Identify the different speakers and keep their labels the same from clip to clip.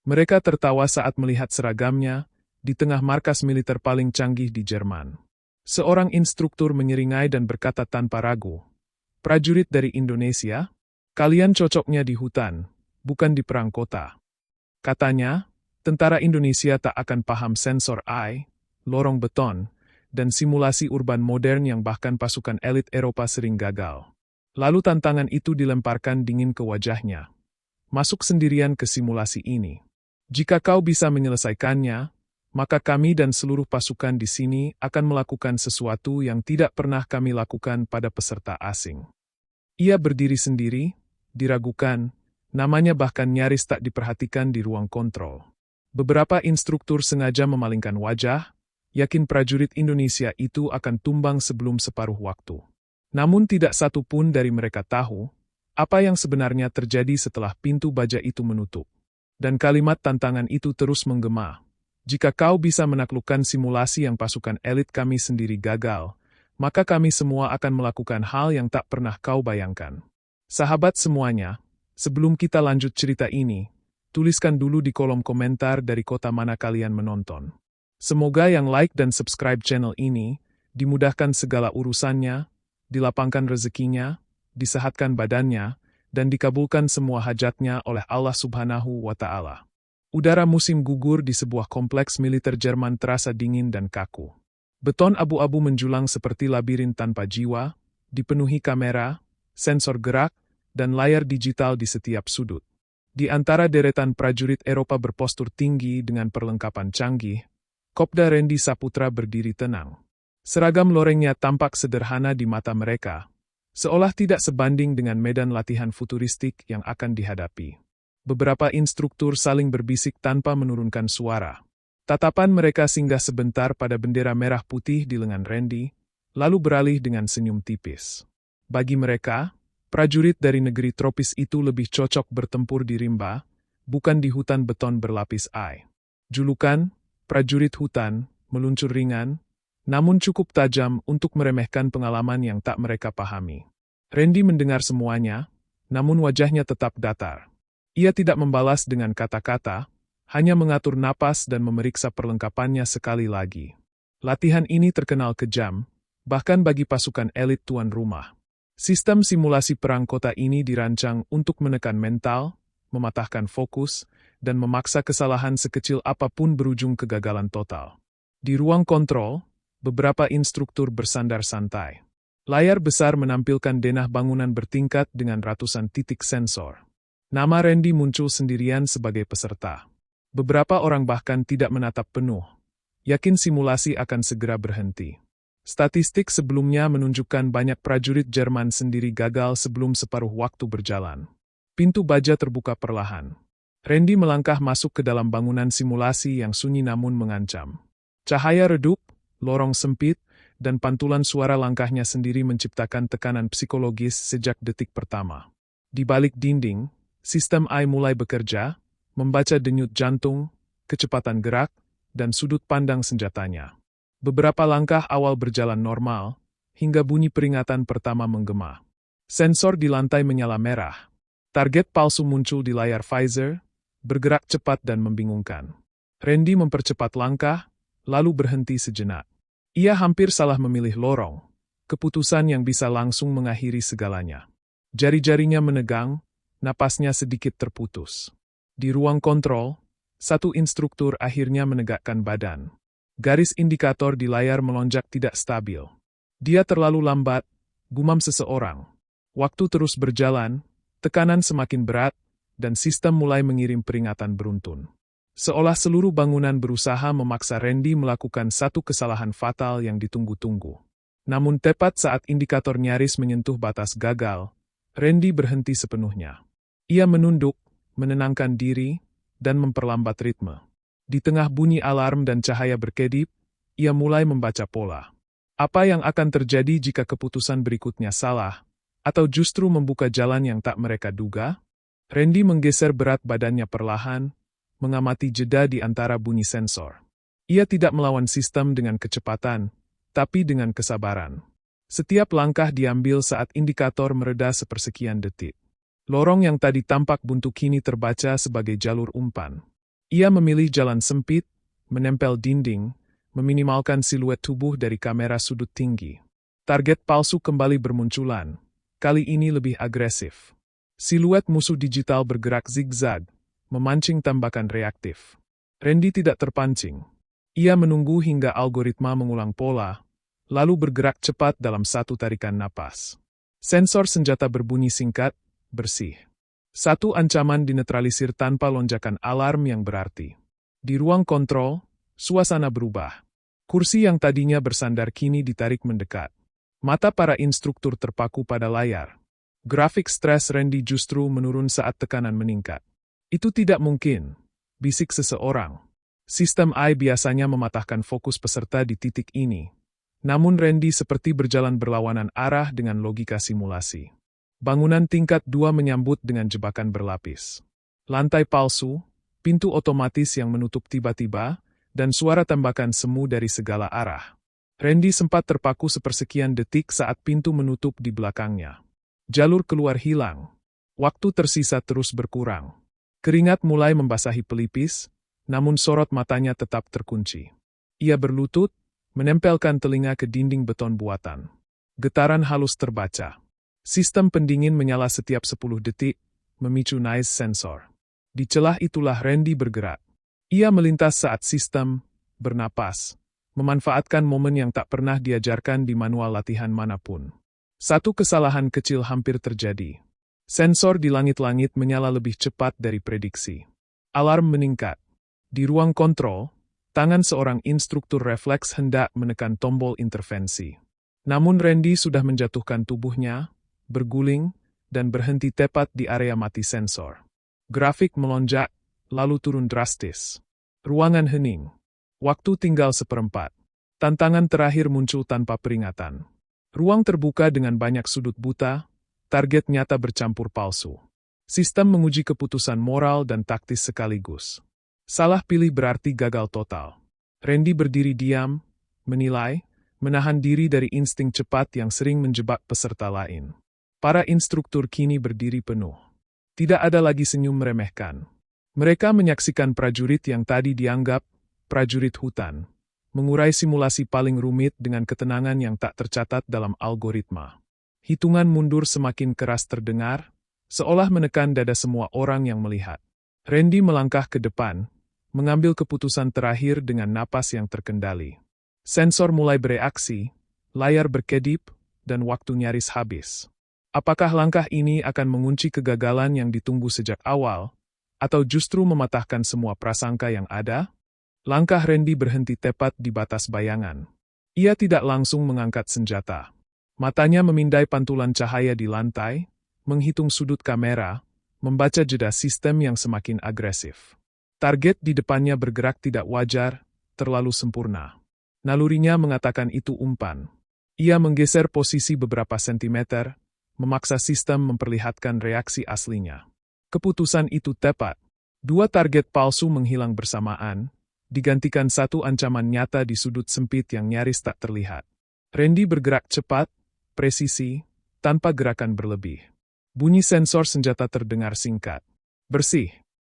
Speaker 1: Mereka tertawa saat melihat seragamnya di tengah markas militer paling canggih di Jerman. Seorang instruktur menyeringai dan berkata tanpa ragu, "Prajurit dari Indonesia, kalian cocoknya di hutan, bukan di perang kota." Katanya, tentara Indonesia tak akan paham sensor AI, lorong beton, dan simulasi urban modern yang bahkan pasukan elit Eropa sering gagal. Lalu tantangan itu dilemparkan dingin ke wajahnya. Masuk sendirian ke simulasi ini. Jika kau bisa menyelesaikannya, maka kami dan seluruh pasukan di sini akan melakukan sesuatu yang tidak pernah kami lakukan pada peserta asing. Ia berdiri sendiri, diragukan, namanya bahkan nyaris tak diperhatikan di ruang kontrol. Beberapa instruktur sengaja memalingkan wajah, yakin prajurit Indonesia itu akan tumbang sebelum separuh waktu. Namun tidak satu pun dari mereka tahu apa yang sebenarnya terjadi setelah pintu baja itu menutup. Dan kalimat tantangan itu terus menggema. Jika kau bisa menaklukkan simulasi yang pasukan elit kami sendiri gagal, maka kami semua akan melakukan hal yang tak pernah kau bayangkan. Sahabat semuanya, sebelum kita lanjut cerita ini, tuliskan dulu di kolom komentar dari kota mana kalian menonton. Semoga yang like dan subscribe channel ini, dimudahkan segala urusannya, dilapangkan rezekinya, disehatkan badannya, dan dikabulkan semua hajatnya oleh Allah Subhanahu wa Ta'ala. Udara musim gugur di sebuah kompleks militer Jerman terasa dingin dan kaku. Beton abu-abu menjulang seperti labirin tanpa jiwa, dipenuhi kamera, sensor gerak, dan layar digital di setiap sudut. Di antara deretan prajurit Eropa berpostur tinggi dengan perlengkapan canggih, Kopda Randy Saputra berdiri tenang. Seragam lorengnya tampak sederhana di mata mereka, seolah tidak sebanding dengan medan latihan futuristik yang akan dihadapi. Beberapa instruktur saling berbisik tanpa menurunkan suara. Tatapan mereka singgah sebentar pada bendera merah putih di lengan Randy, lalu beralih dengan senyum tipis. Bagi mereka, prajurit dari negeri tropis itu lebih cocok bertempur di rimba, bukan di hutan beton berlapis AI. Julukan, prajurit hutan, meluncur ringan, namun cukup tajam untuk meremehkan pengalaman yang tak mereka pahami. Randy mendengar semuanya, namun wajahnya tetap datar. Ia tidak membalas dengan kata-kata, hanya mengatur napas dan memeriksa perlengkapannya sekali lagi. Latihan ini terkenal kejam, bahkan bagi pasukan elit tuan rumah. Sistem simulasi perang kota ini dirancang untuk menekan mental, mematahkan fokus, dan memaksa kesalahan sekecil apapun berujung kegagalan total. Di ruang kontrol, beberapa instruktur bersandar santai. Layar besar menampilkan denah bangunan bertingkat dengan ratusan titik sensor. Nama Randy muncul sendirian sebagai peserta. Beberapa orang bahkan tidak menatap penuh, yakin simulasi akan segera berhenti. Statistik sebelumnya menunjukkan banyak prajurit Jerman sendiri gagal sebelum separuh waktu berjalan. Pintu baja terbuka perlahan. Randy melangkah masuk ke dalam bangunan simulasi yang sunyi namun mengancam. Cahaya redup, lorong sempit, dan pantulan suara langkahnya sendiri menciptakan tekanan psikologis sejak detik pertama. Di balik dinding, sistem AI mulai bekerja, membaca denyut jantung, kecepatan gerak, dan sudut pandang senjatanya. Beberapa langkah awal berjalan normal, hingga bunyi peringatan pertama menggema. Sensor di lantai menyala merah. Target palsu muncul di layar Pfizer, bergerak cepat dan membingungkan. Randy mempercepat langkah, lalu berhenti sejenak. Ia hampir salah memilih lorong, keputusan yang bisa langsung mengakhiri segalanya. Jari-jarinya menegang, napasnya sedikit terputus. Di ruang kontrol, satu instruktur akhirnya menegakkan badan. Garis indikator di layar melonjak tidak stabil. Dia terlalu lambat, gumam seseorang. Waktu terus berjalan, tekanan semakin berat, dan sistem mulai mengirim peringatan beruntun. Seolah seluruh bangunan berusaha memaksa Randy melakukan satu kesalahan fatal yang ditunggu-tunggu. Namun tepat saat indikator nyaris menyentuh batas gagal, Randy berhenti sepenuhnya. Ia menunduk, menenangkan diri, dan memperlambat ritme. Di tengah bunyi alarm dan cahaya berkedip, ia mulai membaca pola. Apa yang akan terjadi jika keputusan berikutnya salah, atau justru membuka jalan yang tak mereka duga? Randy menggeser berat badannya perlahan, mengamati jeda di antara bunyi sensor. Ia tidak melawan sistem dengan kecepatan, tapi dengan kesabaran. Setiap langkah diambil saat indikator mereda sepersekian detik. Lorong yang tadi tampak buntu kini terbaca sebagai jalur umpan. Ia memilih jalan sempit, menempel dinding, meminimalkan siluet tubuh dari kamera sudut tinggi. Target palsu kembali bermunculan, kali ini lebih agresif. Siluet musuh digital bergerak zigzag, memancing tembakan reaktif. Randy tidak terpancing. Ia menunggu hingga algoritma mengulang pola, lalu bergerak cepat dalam satu tarikan napas. Sensor senjata berbunyi singkat, bersih. Satu ancaman dinetralisir tanpa lonjakan alarm yang berarti. Di ruang kontrol, suasana berubah. Kursi yang tadinya bersandar kini ditarik mendekat. Mata para instruktur terpaku pada layar. Grafik stres Randy justru menurun saat tekanan meningkat. Itu tidak mungkin, bisik seseorang. Sistem AI biasanya mematahkan fokus peserta di titik ini. Namun Randy seperti berjalan berlawanan arah dengan logika simulasi. Bangunan tingkat 2 menyambut dengan jebakan berlapis. Lantai palsu, pintu otomatis yang menutup tiba-tiba, dan suara tembakan semu dari segala arah. Randy sempat terpaku sepersekian detik saat pintu menutup di belakangnya. Jalur keluar hilang. Waktu tersisa terus berkurang. Keringat mulai membasahi pelipis, namun sorot matanya tetap terkunci. Ia berlutut, menempelkan telinga ke dinding beton buatan. Getaran halus terbaca. Sistem pendingin menyala setiap 10 detik, memicu noise sensor. Di celah itulah Randy bergerak. Ia melintas saat sistem bernapas, memanfaatkan momen yang tak pernah diajarkan di manual latihan manapun. Satu kesalahan kecil hampir terjadi. Sensor di langit-langit menyala lebih cepat dari prediksi. Alarm meningkat. Di ruang kontrol, tangan seorang instruktur refleks hendak menekan tombol intervensi. Namun Randy sudah menjatuhkan tubuhnya, berguling, dan berhenti tepat di area mati sensor. Grafik melonjak, lalu turun drastis. Ruangan hening. Waktu tinggal seperempat. Tantangan terakhir muncul tanpa peringatan. Ruang terbuka dengan banyak sudut buta, target nyata bercampur palsu. Sistem menguji keputusan moral dan taktis sekaligus. Salah pilih berarti gagal total. Randy berdiri diam, menilai, menahan diri dari insting cepat yang sering menjebak peserta lain. Para instruktur kini berdiri penuh. Tidak ada lagi senyum meremehkan. Mereka menyaksikan prajurit yang tadi dianggap prajurit hutan, mengurai simulasi paling rumit dengan ketenangan yang tak tercatat dalam algoritma. Hitungan mundur semakin keras terdengar, seolah menekan dada semua orang yang melihat. Randy melangkah ke depan, mengambil keputusan terakhir dengan napas yang terkendali. Sensor mulai bereaksi, layar berkedip, dan waktu nyaris habis. Apakah langkah ini akan mengunci kegagalan yang ditunggu sejak awal, atau justru mematahkan semua prasangka yang ada? Langkah Randy berhenti tepat di batas bayangan. Ia tidak langsung mengangkat senjata. Matanya memindai pantulan cahaya di lantai, menghitung sudut kamera, membaca jeda sistem yang semakin agresif. Target di depannya bergerak tidak wajar, terlalu sempurna. Nalurinya mengatakan itu umpan. Ia menggeser posisi beberapa sentimeter, memaksa sistem memperlihatkan reaksi aslinya. Keputusan itu tepat. Dua target palsu menghilang bersamaan, digantikan satu ancaman nyata di sudut sempit yang nyaris tak terlihat. Randy bergerak cepat, presisi, tanpa gerakan berlebih. Bunyi sensor senjata terdengar singkat. Bersih.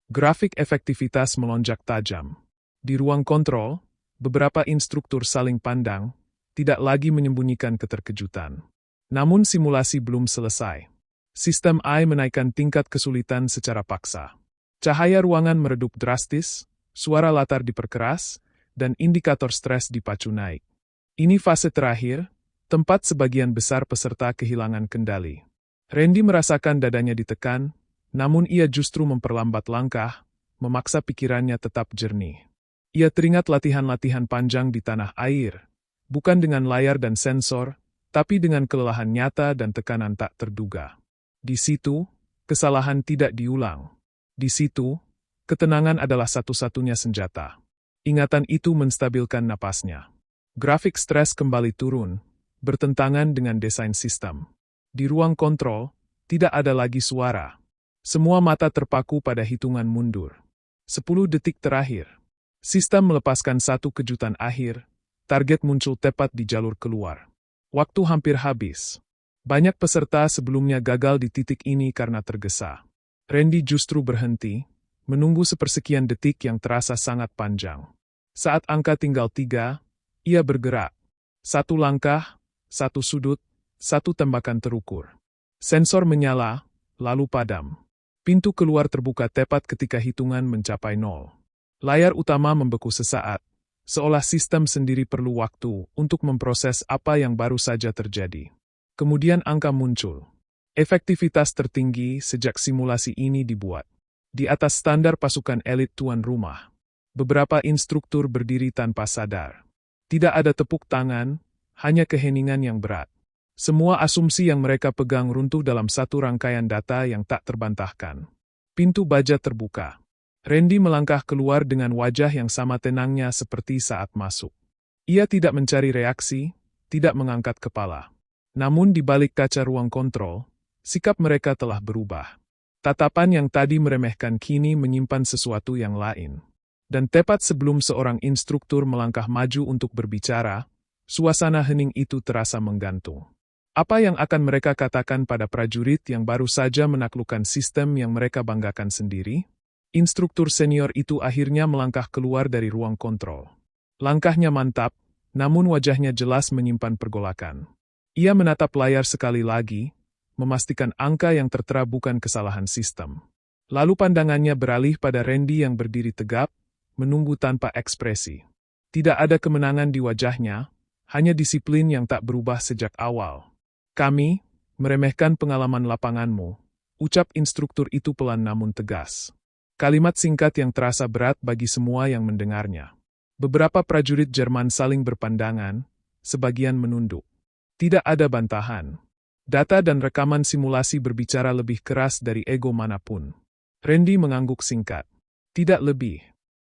Speaker 1: Grafik efektivitas melonjak tajam. Di ruang kontrol, beberapa instruktur saling pandang, tidak lagi menyembunyikan keterkejutan. Namun simulasi belum selesai. Sistem AI menaikkan tingkat kesulitan secara paksa. Cahaya ruangan meredup drastis, suara latar diperkeras, dan indikator stres dipacu naik. Ini fase terakhir, tempat sebagian besar peserta kehilangan kendali. Randy merasakan dadanya ditekan, namun ia justru memperlambat langkah, memaksa pikirannya tetap jernih. Ia teringat latihan-latihan panjang di tanah air, bukan dengan layar dan sensor, tapi dengan kelelahan nyata dan tekanan tak terduga. Di situ, kesalahan tidak diulang. Di situ, ketenangan adalah satu-satunya senjata. Ingatan itu menstabilkan napasnya. Grafik stres kembali turun, bertentangan dengan desain sistem. Di ruang kontrol, tidak ada lagi suara. Semua mata terpaku pada hitungan mundur. 10 detik terakhir. Sistem melepaskan satu kejutan akhir, target muncul tepat di jalur keluar. Waktu hampir habis. Banyak peserta sebelumnya gagal di titik ini karena tergesa. Randy justru berhenti, menunggu sepersekian detik yang terasa sangat panjang. Saat angka tinggal 3, ia bergerak. 1 langkah, 1 sudut, 1 tembakan terukur. Sensor menyala, lalu padam. Pintu keluar terbuka tepat ketika hitungan mencapai 0. Layar utama membeku sesaat, seolah sistem sendiri perlu waktu untuk memproses apa yang baru saja terjadi. Kemudian angka muncul. Efektivitas tertinggi sejak simulasi ini dibuat. Di atas standar pasukan elit tuan rumah. Beberapa instruktur berdiri tanpa sadar. Tidak ada tepuk tangan, hanya keheningan yang berat. Semua asumsi yang mereka pegang runtuh dalam satu rangkaian data yang tak terbantahkan. Pintu baja terbuka. Randy melangkah keluar dengan wajah yang sama tenangnya seperti saat masuk. Ia tidak mencari reaksi, tidak mengangkat kepala. Namun di balik kaca ruang kontrol, sikap mereka telah berubah. Tatapan yang tadi meremehkan kini menyimpan sesuatu yang lain. Dan tepat sebelum seorang instruktur melangkah maju untuk berbicara, suasana hening itu terasa menggantung. Apa yang akan mereka katakan pada prajurit yang baru saja menaklukkan sistem yang mereka banggakan sendiri? Instruktur senior itu akhirnya melangkah keluar dari ruang kontrol. Langkahnya mantap, namun wajahnya jelas menyimpan pergolakan. Ia menatap layar sekali lagi, memastikan angka yang tertera bukan kesalahan sistem. Lalu pandangannya beralih pada Randy yang berdiri tegap, menunggu tanpa ekspresi. Tidak ada kemenangan di wajahnya, hanya disiplin yang tak berubah sejak awal. Kami, meremehkan pengalaman lapanganmu, ucap instruktur itu pelan namun tegas. Kalimat singkat yang terasa berat bagi semua yang mendengarnya. Beberapa prajurit Jerman saling berpandangan, sebagian menunduk. Tidak ada bantahan. Data dan rekaman simulasi berbicara lebih keras dari ego manapun. Randy mengangguk singkat. Tidak lebih.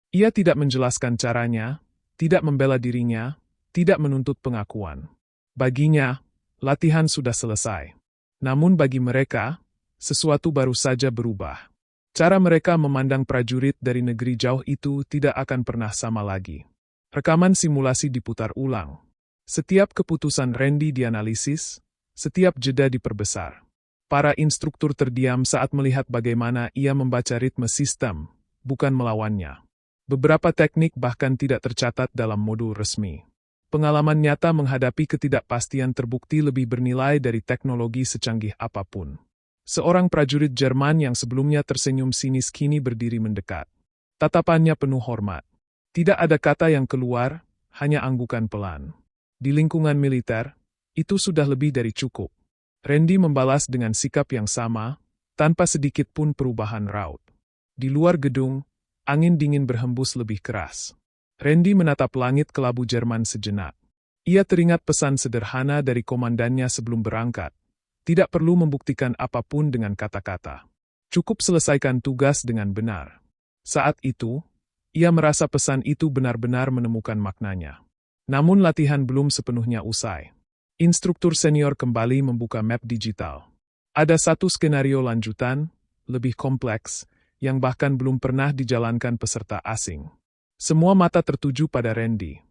Speaker 1: Ia tidak menjelaskan caranya, tidak membela dirinya, tidak menuntut pengakuan. Baginya, latihan sudah selesai. Namun bagi mereka, sesuatu baru saja berubah. Cara mereka memandang prajurit dari negeri jauh itu tidak akan pernah sama lagi. Rekaman simulasi diputar ulang. Setiap keputusan Randy dianalisis, setiap jeda diperbesar. Para instruktur terdiam saat melihat bagaimana ia membaca ritme sistem, bukan melawannya. Beberapa teknik bahkan tidak tercatat dalam modul resmi. Pengalaman nyata menghadapi ketidakpastian terbukti lebih bernilai dari teknologi secanggih apapun. Seorang prajurit Jerman yang sebelumnya tersenyum sinis kini berdiri mendekat. Tatapannya penuh hormat. Tidak ada kata yang keluar, hanya anggukan pelan. Di lingkungan militer, itu sudah lebih dari cukup. Randy membalas dengan sikap yang sama, tanpa sedikit pun perubahan raut. Di luar gedung, angin dingin berhembus lebih keras. Randy menatap langit kelabu Jerman sejenak. Ia teringat pesan sederhana dari komandannya sebelum berangkat. Tidak perlu membuktikan apapun dengan kata-kata. Cukup selesaikan tugas dengan benar. Saat itu, ia merasa pesan itu benar-benar menemukan maknanya. Namun latihan belum sepenuhnya usai. Instruktur senior kembali membuka map digital. Ada satu skenario lanjutan, lebih kompleks, yang bahkan belum pernah dijalankan peserta asing. Semua mata tertuju pada Randy.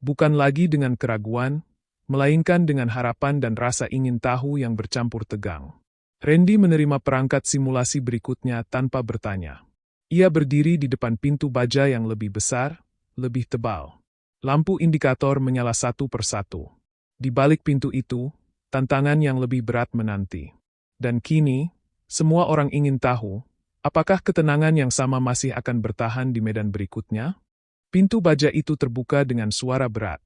Speaker 1: Bukan lagi dengan keraguan, melainkan dengan harapan dan rasa ingin tahu yang bercampur tegang. Randy menerima perangkat simulasi berikutnya tanpa bertanya. Ia berdiri di depan pintu baja yang lebih besar, lebih tebal. Lampu indikator menyala satu persatu. Di balik pintu itu, tantangan yang lebih berat menanti. Dan kini, semua orang ingin tahu, apakah ketenangan yang sama masih akan bertahan di medan berikutnya? Pintu baja itu terbuka dengan suara berat.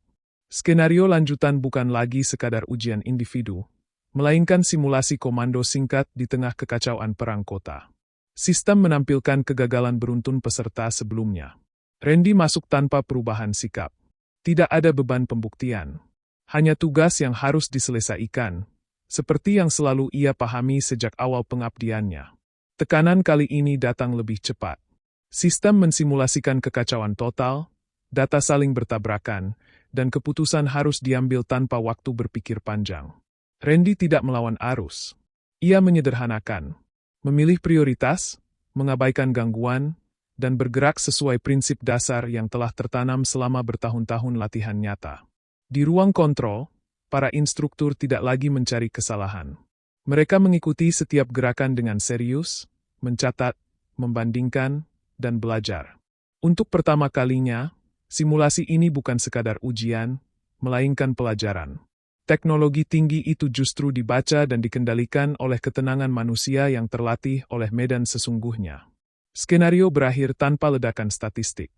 Speaker 1: Skenario lanjutan bukan lagi sekadar ujian individu, melainkan simulasi komando singkat di tengah kekacauan perang kota. Sistem menampilkan kegagalan beruntun peserta sebelumnya. Randy masuk tanpa perubahan sikap. Tidak ada beban pembuktian. Hanya tugas yang harus diselesaikan, seperti yang selalu ia pahami sejak awal pengabdiannya. Tekanan kali ini datang lebih cepat. Sistem mensimulasikan kekacauan total, data saling bertabrakan, dan keputusan harus diambil tanpa waktu berpikir panjang. Randy tidak melawan arus. Ia menyederhanakan, memilih prioritas, mengabaikan gangguan, dan bergerak sesuai prinsip dasar yang telah tertanam selama bertahun-tahun latihan nyata. Di ruang kontrol, para instruktur tidak lagi mencari kesalahan. Mereka mengikuti setiap gerakan dengan serius, mencatat, membandingkan, dan belajar. Untuk pertama kalinya, simulasi ini bukan sekadar ujian, melainkan pelajaran. Teknologi tinggi itu justru dibaca dan dikendalikan oleh ketenangan manusia yang terlatih oleh medan sesungguhnya. Skenario berakhir tanpa ledakan statistik.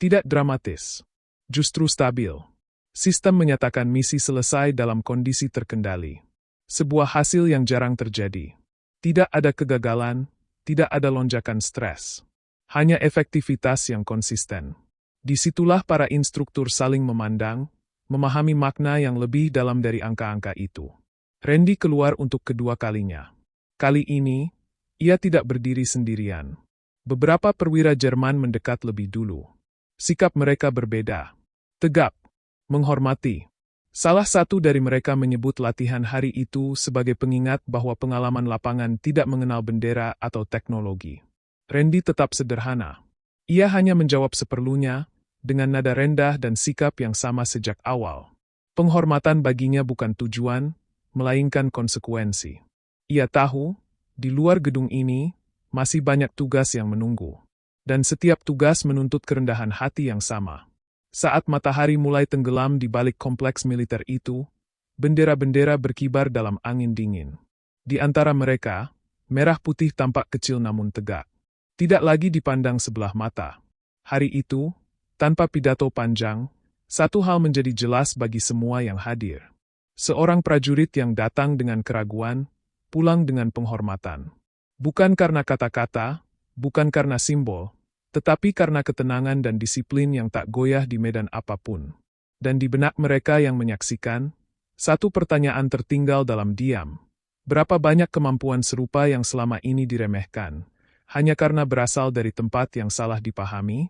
Speaker 1: Tidak dramatis, justru stabil. Sistem menyatakan misi selesai dalam kondisi terkendali. Sebuah hasil yang jarang terjadi. Tidak ada kegagalan, tidak ada lonjakan stres. Hanya efektivitas yang konsisten. Disitulah para instruktur saling memandang, memahami makna yang lebih dalam dari angka-angka itu. Randy keluar untuk kedua kalinya. Kali ini, ia tidak berdiri sendirian. Beberapa perwira Jerman mendekat lebih dulu. Sikap mereka berbeda. Tegap, menghormati. Salah satu dari mereka menyebut latihan hari itu sebagai pengingat bahwa pengalaman lapangan tidak mengenal bendera atau teknologi. Randy tetap sederhana. Ia hanya menjawab seperlunya, dengan nada rendah dan sikap yang sama sejak awal. Penghormatan baginya bukan tujuan, melainkan konsekuensi. Ia tahu, di luar gedung ini, masih banyak tugas yang menunggu. Dan setiap tugas menuntut kerendahan hati yang sama. Saat matahari mulai tenggelam di balik kompleks militer itu, bendera-bendera berkibar dalam angin dingin. Di antara mereka, merah putih tampak kecil namun tegak. Tidak lagi dipandang sebelah mata. Hari itu, tanpa pidato panjang, satu hal menjadi jelas bagi semua yang hadir. Seorang prajurit yang datang dengan keraguan, pulang dengan penghormatan. Bukan karena kata-kata, bukan karena simbol, tetapi karena ketenangan dan disiplin yang tak goyah di medan apapun. Dan di benak mereka yang menyaksikan, satu pertanyaan tertinggal dalam diam. Berapa banyak kemampuan serupa yang selama ini diremehkan, hanya karena berasal dari tempat yang salah dipahami?